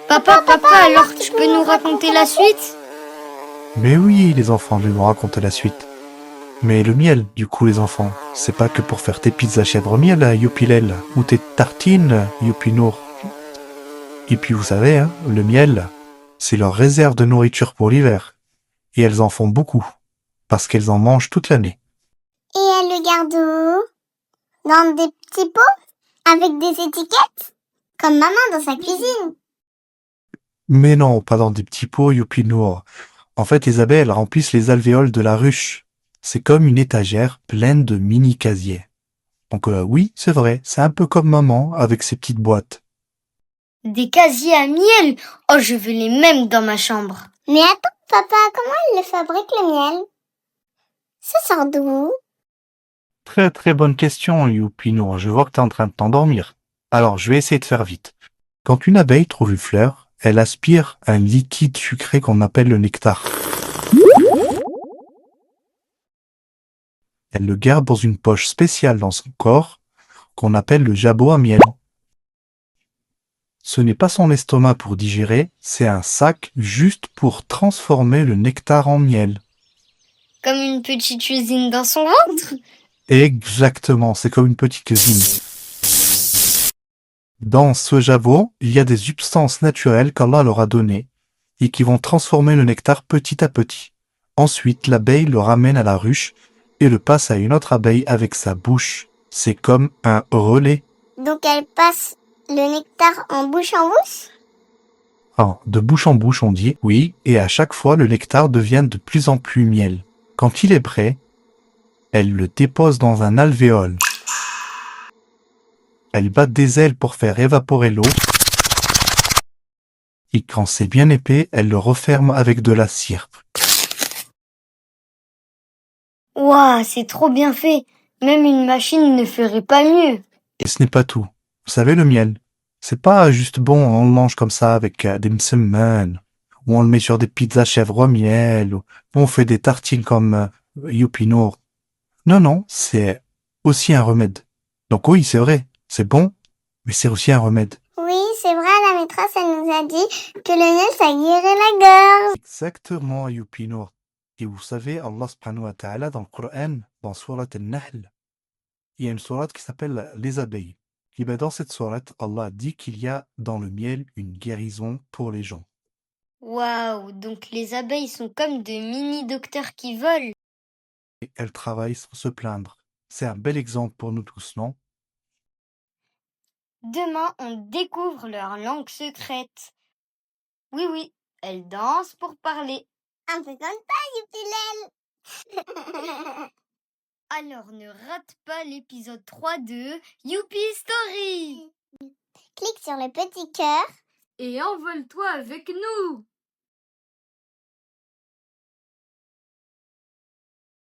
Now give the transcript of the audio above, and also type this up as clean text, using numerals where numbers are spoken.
Papa, alors tu peux nous raconter la suite? Mais oui, les enfants, je vais vous raconter la suite. Mais le miel, du coup, les enfants, c'est pas que pour faire tes pizzas chèvre miel, youpilel, ou tes tartines, youpinour. Et puis vous savez, hein, le miel, c'est leur réserve de nourriture pour l'hiver. Et elles en font beaucoup, parce qu'elles en mangent toute l'année. Et elle le garde où? Dans des petits pots? Avec des étiquettes? Comme maman dans sa cuisine. Mais non, pas dans des petits pots, youpinour. En fait, les abeilles, elles remplissent les alvéoles de la ruche. C'est comme une étagère pleine de mini-casiers. Donc oui, c'est vrai, c'est un peu comme maman avec ses petites boîtes. Des casiers à miel? Oh, je veux les mêmes dans ma chambre. Mais attends, papa, comment elle le fabrique le miel? Ça sort d'où? Très très bonne question, Youpino. Je vois que tu es en train de t'endormir. Alors, je vais essayer de faire vite. Quand une abeille trouve une fleur, elle aspire un liquide sucré qu'on appelle le nectar. Elle le garde dans une poche spéciale dans son corps, qu'on appelle le jabot à miel. Ce n'est pas son estomac pour digérer, c'est un sac juste pour transformer le nectar en miel. Comme une petite usine dans son ventre? Exactement, c'est comme une petite cuisine. Dans ce jabot, il y a des substances naturelles qu'Allah leur a données et qui vont transformer le nectar petit à petit. Ensuite, l'abeille le ramène à la ruche et le passe à une autre abeille avec sa bouche. C'est comme un relais. Donc elle passe le nectar en bouche en bouche? Ah, de bouche en bouche, on dit, oui, et à chaque fois, le nectar devient de plus en plus miel. Quand il est prêt, elle le dépose dans un alvéole. Elle bat des ailes pour faire évaporer l'eau. Et quand c'est bien épais, elle le referme avec de la cire. Ouah, c'est trop bien fait. Même une machine ne ferait pas mieux. Et ce n'est pas tout. Vous savez, le miel, c'est pas juste bon, on le mange comme ça avec des msemen, ou on le met sur des pizzas chèvre au miel, ou on fait des tartines comme Youpinour. Non, non, c'est aussi un remède. Donc oui, c'est vrai, c'est bon, mais c'est aussi un remède. Oui, c'est vrai, la maîtresse, elle nous a dit que le miel, ça guérit la gorge. Exactement, Youpinour. Et vous savez, Allah subhanahu wa ta'ala, dans le Coran, dans Surat al-Nahl, il y a une sourate qui s'appelle les abeilles. Et ben dans cette sourate, Allah dit qu'il y a dans le miel une guérison pour les gens. Waouh, donc les abeilles sont comme de mini-docteurs qui volent. Et elles travaillent sans se plaindre. C'est un bel exemple pour nous tous, non? Demain, on découvre leur langue secrète. Oui, elles dansent pour parler. Un peu comme ça, Youpilel. Alors ne rate pas l'épisode 3 de Youpi Story. Clique sur le petit cœur. Et envole-toi avec nous.